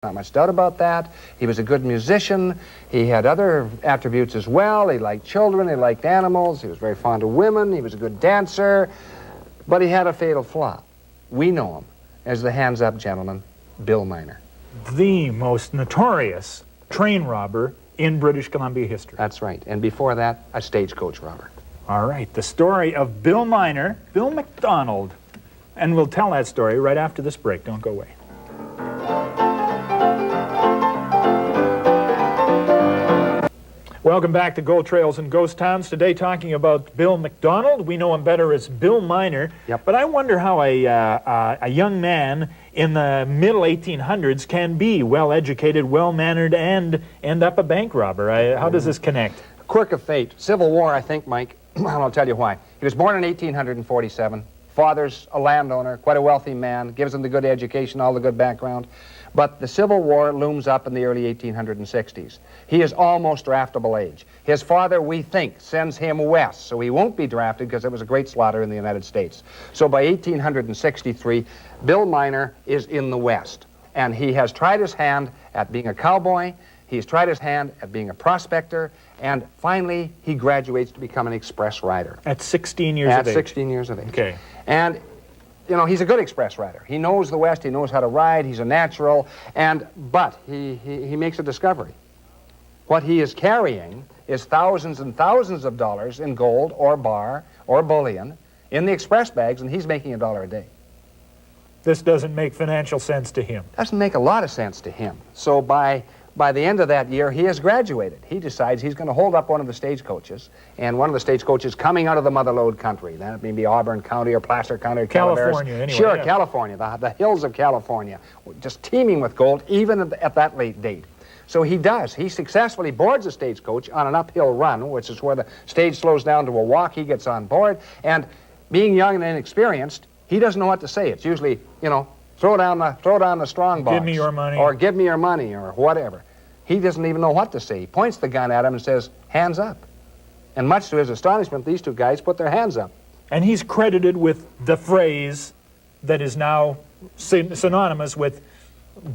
Not much doubt about that. He was a good musician. He had other attributes as well. He liked children. He liked animals. He was very fond of women. He was a good dancer. But he had a fatal flaw. We know him as the hands-up gentleman, Bill Miner. The most notorious train robber in British Columbia history. That's right. And before that, a stagecoach robber. All right, the story of Bill Miner, Bill McDonald. And we'll tell that story right after this break. Don't go away. Welcome back to Gold Trails and Ghost Towns. Today talking about Bill McDonald. We know him better as Bill Miner. Yep. But I wonder how a young man in the middle 1800s can be well-educated, well-mannered, and end up a bank robber. How does this connect? Quirk of fate. Civil War, I think, Mike. And I'll tell you why. He was born in 1847. Father's a landowner, quite a wealthy man, gives him the good education, all the good background. But the Civil War looms up in the early 1860s. He is almost draftable age. His father, we think, sends him west, so he won't be drafted because it was a great slaughter in the United States. So by 1863, Bill Miner is in the West, and he has tried his hand at being a cowboy. He's tried his hand at being a prospector, and finally he graduates to become an express rider. At 16 years of age? At 16 years of age. Okay. And you know, he's a good express rider. He knows the West, he knows how to ride, he's a natural, but he makes a discovery. What he is carrying is thousands and thousands of dollars in gold or bar or bullion in the express bags, and he's making $1 a day. This doesn't make financial sense to him. Doesn't make a lot of sense to him. So by the end of that year, he has graduated. He decides he's going to hold up one of the stagecoaches, and one of the stagecoaches coming out of the motherlode country. Then it may be Auburn County or Placer County or California, anyway. Sure, yeah. California, the hills of California, just teeming with gold, even at that late date. So he does. He successfully boards a stagecoach on an uphill run, which is where the stage slows down to a walk. He gets on board, and being young and inexperienced, he doesn't know what to say. It's usually, you know, throw down the strong box. Give me your money. Or give me your money, or whatever. He doesn't even know what to say. He points the gun at him and says, hands up. And much to his astonishment, these two guys put their hands up. And he's credited with the phrase that is now synonymous with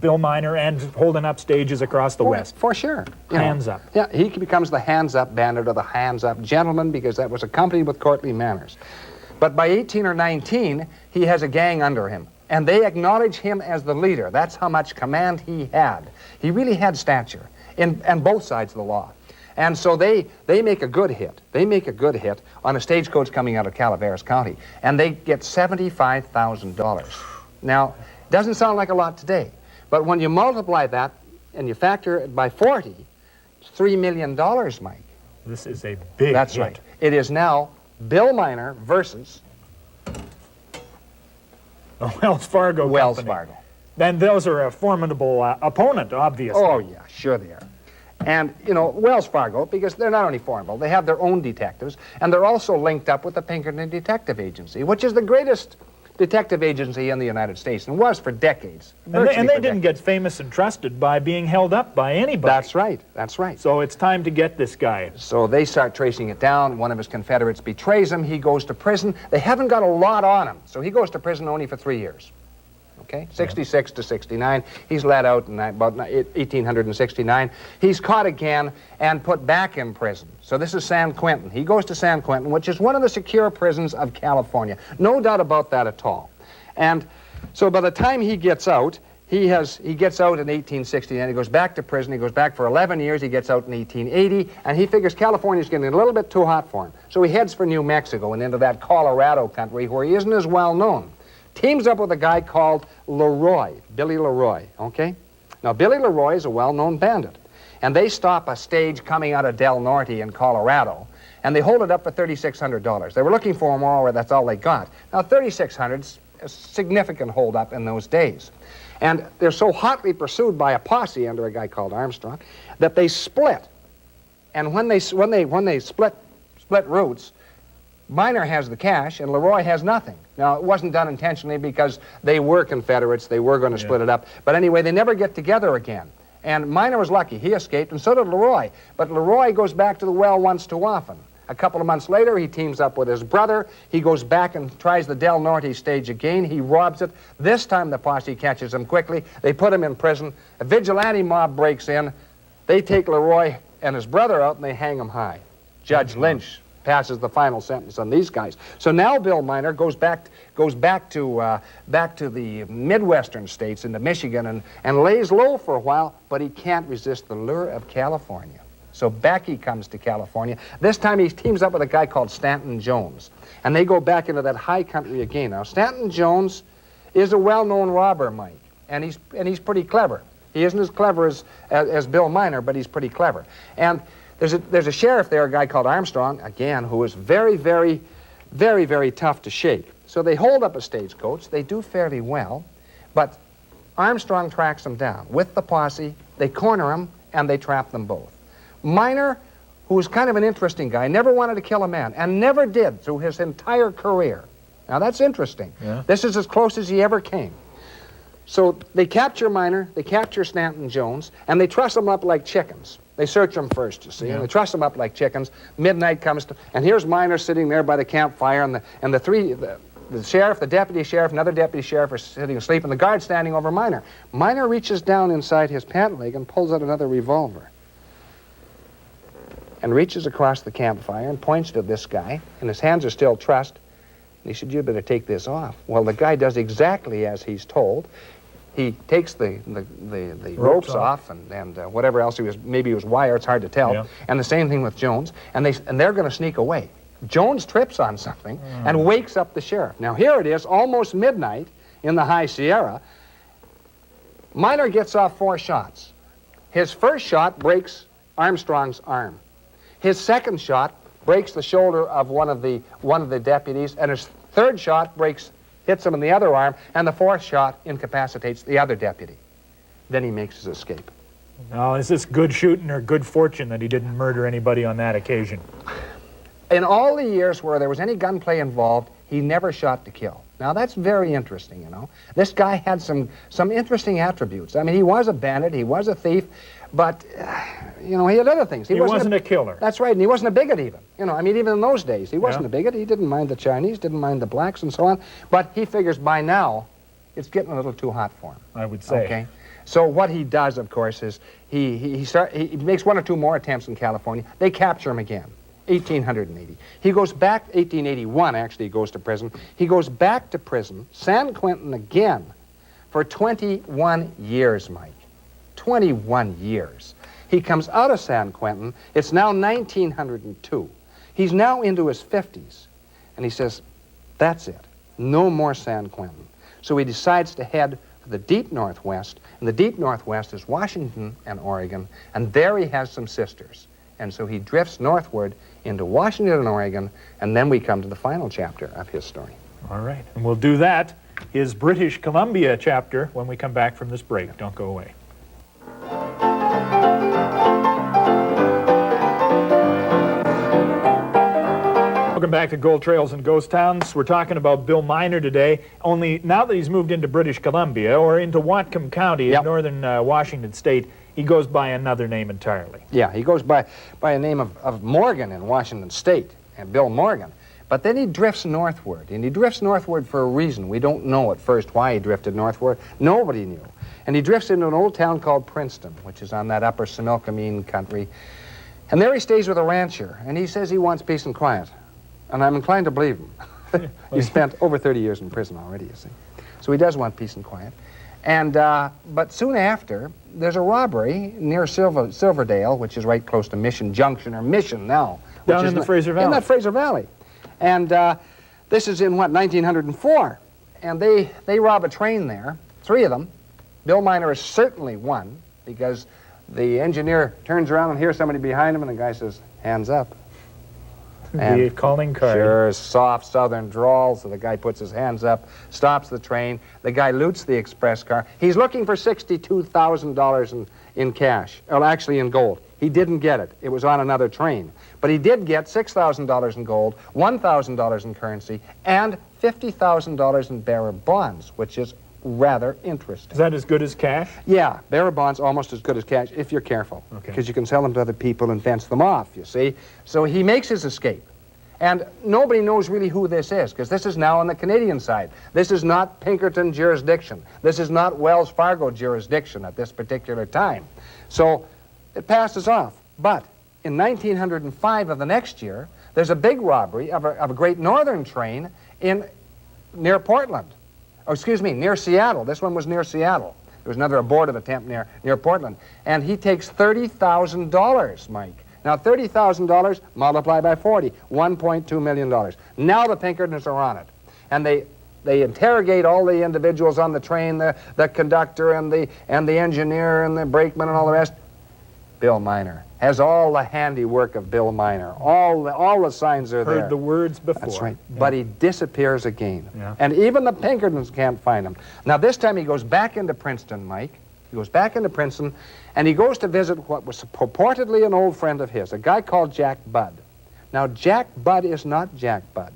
Bill Miner and holding up stages across the West. For sure. Hands up. Yeah, he becomes the hands-up bandit or the hands-up gentleman because that was accompanied with courtly manners. But by 18 or 19, he has a gang under him. And they acknowledge him as the leader. That's how much command he had. He really had stature on both sides of the law. And so they make a good hit. They make a good hit on a stagecoach coming out of Calaveras County. And they get $75,000. Now, doesn't sound like a lot today. But when you multiply that and you factor it by 40, it's $3 million, Mike. This is a big That's hit. right. It is now Bill Miner versus Wells Fargo Wells company. Fargo. Then those are a formidable opponent, obviously. Oh, yeah, sure they are. And, you know, Wells Fargo, because they're not only formidable, they have their own detectives, and they're also linked up with the Pinkerton Detective Agency, which is the greatest detective agency in the United States, and was for decades. And they didn't get famous and trusted by being held up by anybody. That's right, that's right. So it's time to get this guy. So they start tracing it down. One of his Confederates betrays him. He goes to prison. They haven't got a lot on him, so he goes to prison only for 3 years. Okay, 66 to 69. He's let out in about 1869. He's caught again and put back in prison. So this is San Quentin. He goes to San Quentin, which is one of the secure prisons of California. No doubt about that at all. And so by the time he gets out, he gets out in 1869. He goes back to prison. He goes back for 11 years. He gets out in 1880, and he figures California's getting a little bit too hot for him. So he heads for New Mexico and into that Colorado country where he isn't as well known. Teams up with a guy called Leroy, Billy Leroy, okay? Now, Billy Leroy is a well-known bandit, and they stop a stage coming out of Del Norte in Colorado, and they hold it up for $3,600. They were looking for him all, that's all they got. Now, $3,600's a significant hold-up in those days. And they're so hotly pursued by a posse under a guy called Armstrong that they split. And when they split routes, Miner has the cash, and Leroy has nothing. Now, it wasn't done intentionally because they were Confederates. They were going to split it up. But anyway, they never get together again. And Miner was lucky. He escaped, and so did Leroy. But Leroy goes back to the well once too often. A couple of months later, he teams up with his brother. He goes back and tries the Del Norte stage again. He robs it. This time, the posse catches him quickly. They put him in prison. A vigilante mob breaks in. They take Leroy and his brother out, and they hang him high. Judge Lynch passes the final sentence on these guys. So now Bill Miner goes back to the Midwestern states, into Michigan, and lays low for a while, but he can't resist the lure of California. So back he comes to California. This time he teams up with a guy called Stanton Jones, and they go back into that high country again. Now, Stanton Jones is a well-known robber, Mike, and he's pretty clever. He isn't as clever as Bill Miner, but he's pretty clever. And there's a sheriff there, a guy called Armstrong, again, who is very, very, very, very tough to shake. So they hold up a stagecoach. They do fairly well, but Armstrong tracks them down. With the posse, they corner him, and they trap them both. Miner, who was kind of an interesting guy, never wanted to kill a man, and never did through his entire career. Now, that's interesting. Yeah. This is as close as he ever came. So they capture Miner, they capture Stanton Jones, and they truss them up like chickens. They search them first, you see, and they truss them up like chickens. Midnight comes, and here's Miner sitting there by the campfire, and the sheriff, the deputy sheriff, another deputy sheriff are sitting asleep, and the guard standing over Miner. Miner reaches down inside his pant leg and pulls out another revolver, and reaches across the campfire and points to this guy, and his hands are still trussed. And he said, "You better take this off." Well, the guy does exactly as he's told. He takes the ropes off and whatever else he was, maybe it was wire, it's hard to tell. Yeah. And the same thing with Jones, and they're going to sneak away. Jones trips on something and wakes up the sheriff. Now here it is, almost midnight in the High Sierra. Miner gets off 4 shots. His first shot breaks Armstrong's arm. His second shot breaks the shoulder of one of the deputies, and his third shot hits him in the other arm, and the fourth shot incapacitates the other deputy. Then he makes his escape. Now, is this good shooting or good fortune that he didn't murder anybody on that occasion? In all the years where there was any gunplay involved, he never shot to kill. Now, that's very interesting, you know. This guy had some interesting attributes. I mean, he was a bandit, he was a thief, but, you know, he had other things. He wasn't a killer. That's right, and he wasn't a bigot even. You know, I mean, even in those days, he wasn't a bigot. He didn't mind the Chinese, didn't mind the blacks and so on. But he figures by now, it's getting a little too hot for him. I would say. Okay. So what he does, of course, is he makes 1 or 2 more attempts in California. They capture him again. 1880. He goes back, 1881 actually, he goes to prison. He goes back to prison, San Quentin again, for 21 years, Mike. 21 years. He comes out of San Quentin. It's now 1902. He's now into his 50s. And he says, that's it. No more San Quentin. So he decides to head for the deep Northwest. And the deep Northwest is Washington and Oregon. And there he has some sisters. And so he drifts northward into Washington and Oregon, and then we come to the final chapter of his story. All right, and we'll do that, his British Columbia chapter, when we come back from this break. Don't go away. Welcome back to Gold Trails and Ghost Towns. We're talking about Bill Miner today, only now that he's moved into British Columbia, or into Whatcom County in northern Washington State, he goes by another name entirely. Yeah, he goes by a name of Morgan in Washington State, and Bill Morgan. But then he drifts northward, and he drifts northward for a reason. We don't know at first why he drifted northward. Nobody knew. And he drifts into an old town called Princeton, which is on that upper Similkameen country. And there he stays with a rancher, and he says he wants peace and quiet. And I'm inclined to believe him. He spent over 30 years in prison already, you see. So he does want peace and quiet. And, but soon after, there's a robbery near Silverdale, which is right close to Mission Junction, or Mission now. Down in the Fraser Valley. In that Fraser Valley. And this is in, 1904. And they rob a train there, 3 of them. Bill Miner is certainly one, because the engineer turns around and hears somebody behind him, and the guy says, hands up. The calling card. Sure, soft southern drawl, so the guy puts his hands up, stops the train. The guy loots the express car. He's looking for $62,000 in cash, or actually in gold. He didn't get it. It was on another train. But he did get $6,000 in gold, $1,000 in currency, and $50,000 in bearer bonds, which is rather interesting. Is that as good as cash? Yeah, bearer bonds almost as good as cash if you're careful. Okay. Because you can sell them to other people and fence them off, you see. So he makes his escape. And nobody knows really who this is, because this is now on the Canadian side. This is not Pinkerton jurisdiction. This is not Wells Fargo jurisdiction at this particular time. So it passes off. But in 1905 of the next year, there's a big robbery of a Great Northern train near Portland. Oh, excuse me, near Seattle. This one was near Seattle. There was another abortive attempt near Portland. And he takes $30,000, Mike. Now, $30,000 multiplied by 40, $1.2 million. Now the Pinkertons are on it. And they interrogate all the individuals on the train, the conductor and the engineer and the brakeman and all the rest. Bill Miner has all the handiwork of Bill Miner. All the signs are there. Heard the words before. That's right. Yeah. But he disappears again. Yeah. And even the Pinkertons can't find him. Now, this time he goes back into Princeton, Mike. He goes back into Princeton, and he goes to visit what was purportedly an old friend of his, a guy called Jack Budd. Now, Jack Budd is not Jack Budd.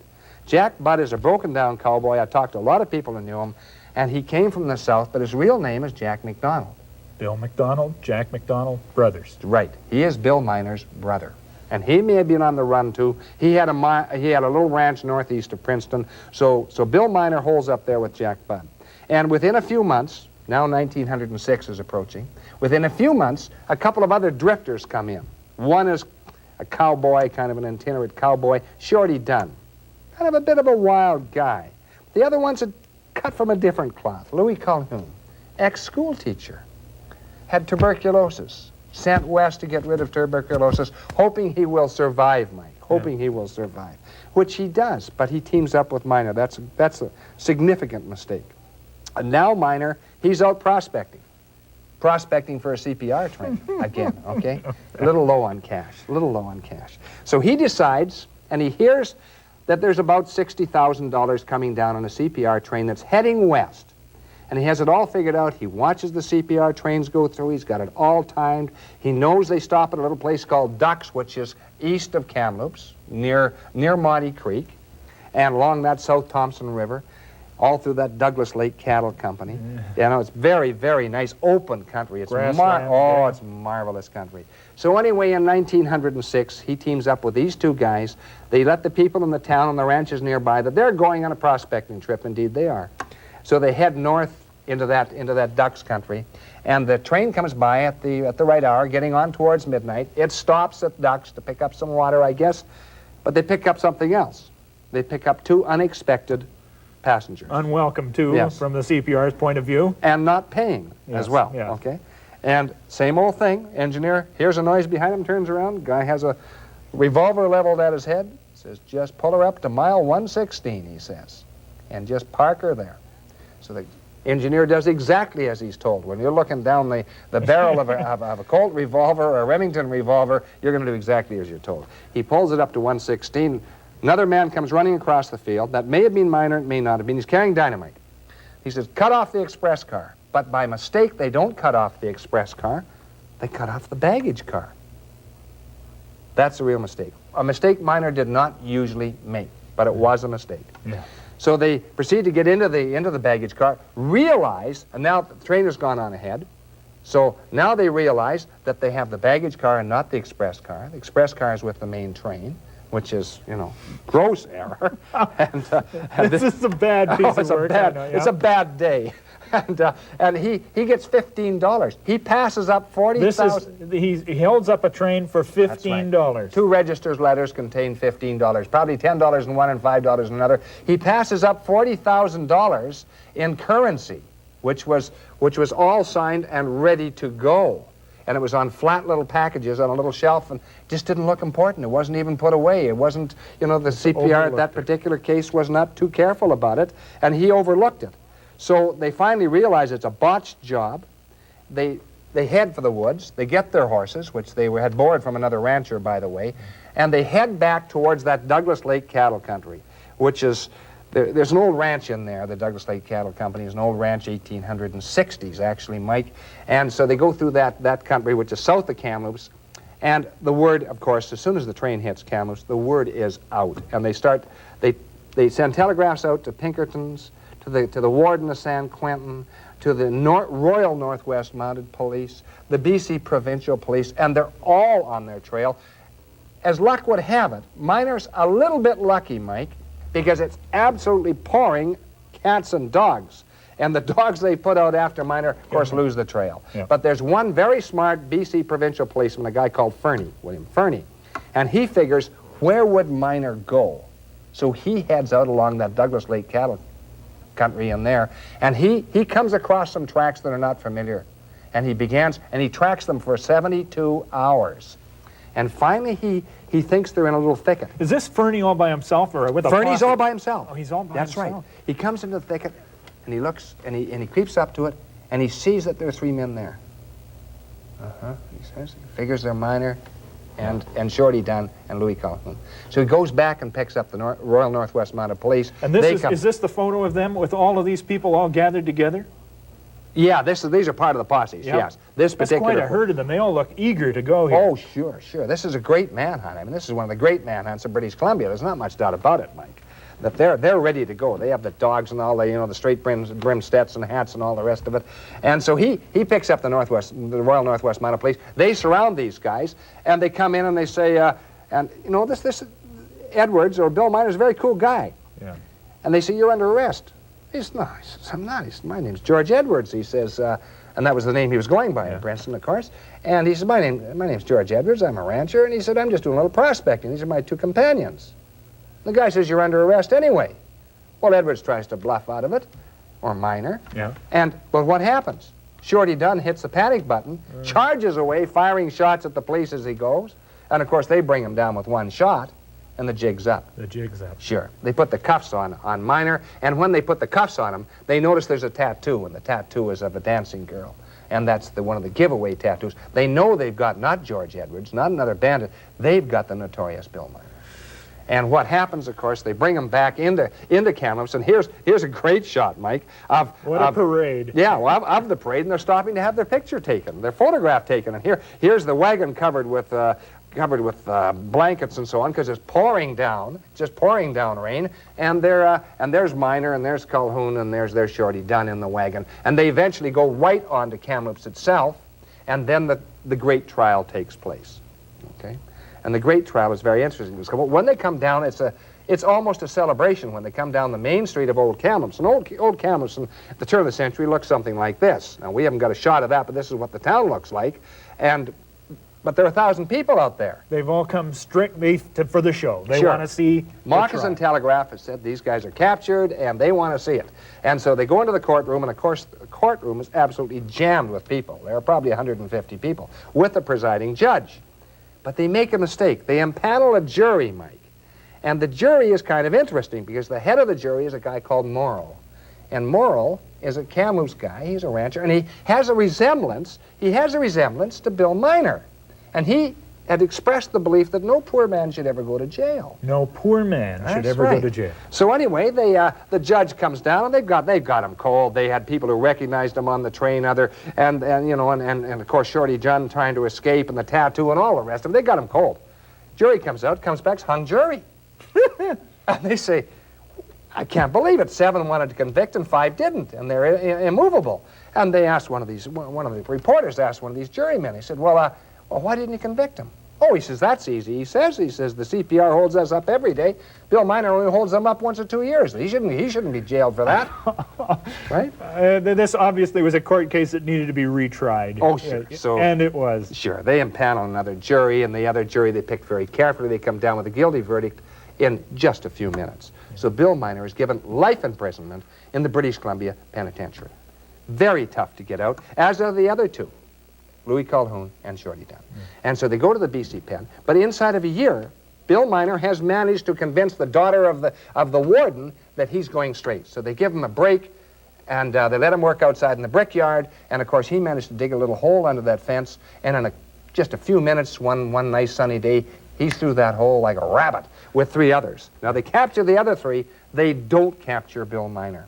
Jack Budd is a broken-down cowboy. I talked to a lot of people who knew him, and he came from the South, but his real name is Jack McDonald. Bill McDonald, Jack McDonald, brothers. Right. He is Bill Miner's brother. And he may have been on the run, too. He had a little ranch northeast of Princeton, so Bill Miner holds up there with Jack Budd. And within a few months, now 1906 is approaching, within a few months, a couple of other drifters come in. One is a cowboy, kind of an itinerant cowboy, Shorty Dunn. Kind of a bit of a wild guy. The other one's cut from a different cloth, Louis Calhoun, ex-school teacher. Had tuberculosis, sent west to get rid of tuberculosis, hoping he will survive, Mike, hoping he will survive, which he does, but he teams up with Miner. That's a significant mistake. And now Miner, he's out prospecting for a CPR train again, okay? A little low on cash. So he decides, and he hears that there's about $60,000 coming down on a CPR train that's heading west. And he has it all figured out. He watches the CPR trains go through. He's got it all timed. He knows they stop at a little place called Ducks, which is east of Kamloops, near Monty Creek, and along that South Thompson River, all through that Douglas Lake Cattle Company. You know, it's very, very nice, open country. It's it's marvelous country. So anyway, in 1906, he teams up with these two guys. They let the people in the town and the ranches nearby that they're going on a prospecting trip. Indeed, they are. So they head north into that Ducks country, and the train comes by at the right hour, getting on towards midnight. It stops at Ducks to pick up some water, I guess, but they pick up something else. They pick up two unexpected passengers. Unwelcome, too, Yes. from the CPR's point of view. And not paying as well, yeah. okay? And same old thing, engineer hears a noise behind him, turns around, guy has a revolver leveled at his head, says, just pull her up to mile 116, he says, and just park her there. So the engineer does exactly as he's told. When you're looking down the barrel of a Colt revolver or a Remington revolver, you're going to do exactly as you're told. He pulls it up to 116. Another man comes running across the field. That may have been Miner, it may not have been. He's carrying dynamite. He says, cut off the express car. But by mistake, they don't cut off the express car. They cut off the baggage car. That's a real mistake. A mistake Miner did not usually make, but it was a mistake. Yeah. So they proceed to get into the baggage car, realize, and now the train has gone on ahead, so now they realize that they have the baggage car and not the express car. The express car is with the main train, which is, you know, gross error. and this is a bad piece of work. It's a bad day. And he gets $15. He passes up $40,000. He holds up a train for $15. Right. Two register's letters contain $15, probably $10 in one and $5 in another. He passes up $40,000 in currency, which was all signed and ready to go. And it was on flat little packages on a little shelf, and just didn't look important. It wasn't even put away. It wasn't, you know, the CPR at that particular case was not too careful about it, and he overlooked it. So they finally realize it's a botched job. They head for the woods. They get their horses, which they had borrowed from another rancher, by the way, and they head back towards that Douglas Lake Cattle Country, which is, there's an old ranch in there. The Douglas Lake Cattle Company is an old ranch, 1860s, actually, Mike. And so they go through that country, which is south of Kamloops, and the word, of course, as soon as the train hits Kamloops, the word is out. And they send telegraphs out to Pinkertons, to the Warden of San Quentin, to the Royal Northwest Mounted Police, the BC Provincial Police, and they're all on their trail. As luck would have it, Miner's a little bit lucky, Mike, because it's absolutely pouring cats and dogs. And the dogs they put out after Miner, of course, lose the trail. Yeah. But there's one very smart BC provincial policeman, a guy called Fernie, William Fernie, and he figures, where would Miner go? So he heads out along that Douglas Lake cattle country in there, and he comes across some tracks that are not familiar. And he tracks them for 72 hours. And finally, he thinks they're in a little thicket. Is this Fernie all by himself or with a Fernie's posse? all by himself. Oh, he's all by That's himself. right. He comes into the thicket, and he looks, and he creeps up to it, and he sees that there are 3 men there. He says, he figures they're Miner and Shorty Dunn and Louis Calhoun. So he goes back and picks up the Royal Northwest Mounted Police. And is this the photo of them with all of these people all gathered together? Yeah, these are part of the posses, Yep. yes. This That's particular quite a herd of them. They all look eager to go here. Oh, sure. This is a great manhunt. I mean, this is one of the great manhunts of British Columbia. There's not much doubt about it, Mike. That they're ready to go. They have the dogs and all the straight brim Stetson hats and all the rest of it. And so he picks up the Royal Northwest Mounted Police. They surround these guys, and they come in and they say, this Edwards or Bill Miner's a very cool guy. Yeah. And they say, you're under arrest. He says, no, I'm not. He says, my name's George Edwards. He says, and that was the name he was going by in Princeton, of course. And he said, my name's George Edwards. I'm a rancher. And he said, I'm just doing a little prospecting. These are my 2 companions. The guy says, you're under arrest anyway. Well, Edwards tries to bluff out of it, or Miner. Yeah. But what happens? Shorty Dunn hits the panic button, charges away, firing shots at the police as he goes. And, of course, they bring him down with 1 shot, and the jig's up. The jig's up. Sure. They put the cuffs on Miner, and when they put the cuffs on him, they notice there's a tattoo, and the tattoo is of a dancing girl. And that's one of the giveaway tattoos. They know they've got not George Edwards, not another bandit. They've got the notorious Bill Miner. And what happens, of course, they bring him back into Kamloops, and here's a great shot, Mike. What a parade. Yeah, well, of the parade, and they're stopping to have their picture taken, their photograph taken. And here's the wagon covered with blankets and so on, because it's pouring down, just pouring down rain. And there's Miner, and there's Calhoun, and there's Shorty Dunn in the wagon. And they eventually go right on to Kamloops itself, and then the great trial takes place. Okay. And the great trial is very interesting, because when they come down, it's almost a celebration when they come down the main street of Old Kamloops. And Old Kamloops, in the turn of the century, looks something like this. Now, we haven't got a shot of that, but this is what the town looks like. But there are 1,000 people out there. They've all come strictly for the show. They Sure. want to see Marcus and Telegraph has said these guys are captured, and they want to see it. And so they go into the courtroom, and of course, the courtroom is absolutely jammed with people. There are probably 150 people, with the presiding judge. But they make a mistake. They impanel a jury, Mike. And the jury is kind of interesting, because the head of the jury is a guy called Morrill. And Morrill is a Kamloops guy. He's a rancher, and he has a resemblance to Bill Miner. And he had expressed the belief that no poor man should ever go to jail. No poor man should ever go to jail. So anyway, the judge comes down, and they've got him cold. They had people who recognized him on the train, and of course Shorty Dunn trying to escape, and the tattoo and all the rest of them. They got him cold. Jury comes back, hung jury. And they say, I can't believe it. 7 wanted to convict and 5 didn't, and they're immovable. And they asked one of the reporters asked one of these jurymen. He said, well, why didn't you convict him? Oh, he says, that's easy. He says the CPR holds us up every day. Bill Miner only holds them up once or 2 years. He shouldn't be jailed for that. Right? This obviously was a court case that needed to be retried. Oh, sure. And it was. Sure. They impanel another jury, and the other jury they picked very carefully. They come down with a guilty verdict in just a few minutes. So Bill Miner is given life imprisonment in the British Columbia Penitentiary. Very tough to get out, as are the other 2. Louis Calhoun and Shorty Dunn. And so they go to the BC pen, but inside of a year, Bill Miner has managed to convince the daughter of the warden that he's going straight. So they give him a break, and they let him work outside in the brickyard, and of course he managed to dig a little hole under that fence, and in just a few minutes, one nice sunny day, he's through that hole like a rabbit with 3 others. Now they capture the other 3, they don't capture Bill Miner.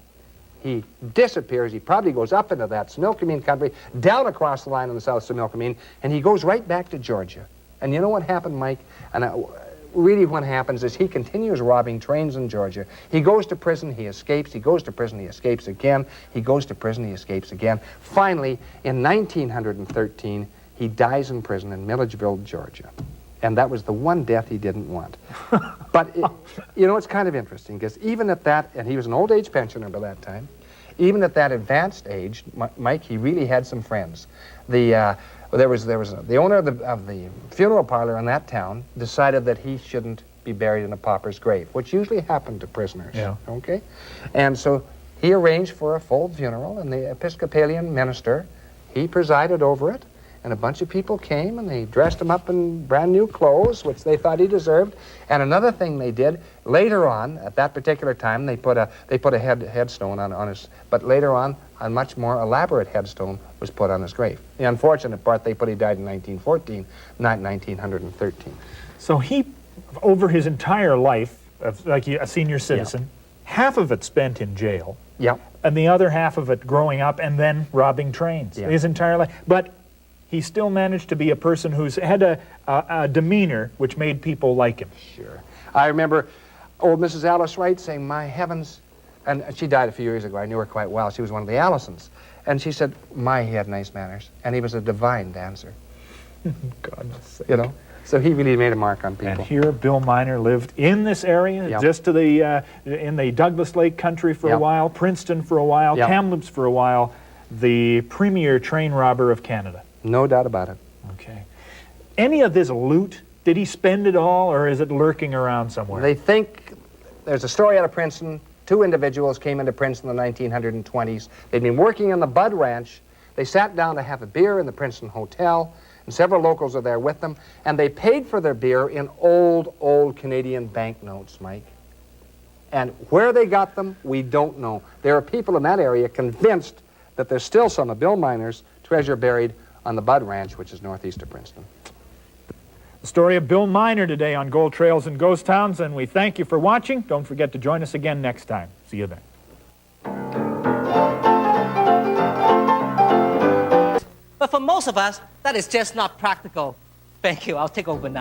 He disappears. He probably goes up into that Similkameen country, down across the line in the South Similkameen, and he goes right back to Georgia. And you know what happened, Mike? And really what happens is he continues robbing trains in Georgia. He goes to prison, he escapes, he goes to prison, he escapes again, he goes to prison, he escapes again. Finally, in 1913, he dies in prison in Milledgeville, Georgia. And that was the one death he didn't want. But, you know, it's kind of interesting, because even at that, and he was an old age pensioner by that time, even at that advanced age, Mike, he really had some friends. The owner of the funeral parlor in that town decided that he shouldn't be buried in a pauper's grave, which usually happened to prisoners. Yeah. Okay? And so he arranged for a full funeral, and the Episcopalian minister, he presided over it, and a bunch of people came, and they dressed him up in brand new clothes, which they thought he deserved. And another thing they did, later on, at that particular time, they put a headstone on his, but later on, a much more elaborate headstone was put on his grave. The unfortunate part, he died in 1914, not 1913. So he, over his entire life, like a senior citizen, half of it spent in jail. Yep. And the other half of it growing up and then robbing trains. Yeah. His entire life. But he still managed to be a person who's had a demeanor which made people like him. Sure. I remember old Mrs. Alice Wright saying, "My heavens," and she died a few years ago. I knew her quite well. She was one of the Allisons. And she said, "My, he had nice manners, and he was a divine dancer." Goodness sake. You know? So he really made a mark on people. And here Bill Miner lived in this area, Yep. just to the, in the Douglas Lake country for a Yep. while, Princeton for a while, Yep. Kamloops for a while, the premier train robber of Canada. No doubt about it. Okay. Any of this loot, did he spend it all, or is it lurking around somewhere? They think, there's a story out of Princeton. Two individuals came into Princeton in the 1920s. They'd been working in the Bud Ranch. They sat down to have a beer in the Princeton Hotel, and several locals are there with them, and they paid for their beer in old Canadian banknotes, Mike. And where they got them, we don't know. There are people in that area convinced that there's still some of Bill Miner's treasure buried on the Bud Ranch, which is northeast of Princeton. The story of Bill Miner today on Gold Trails and Ghost Towns, and we thank you for watching. Don't forget to join us again next time. See you then. But for most of us, that is just not practical. Thank you. I'll take over now.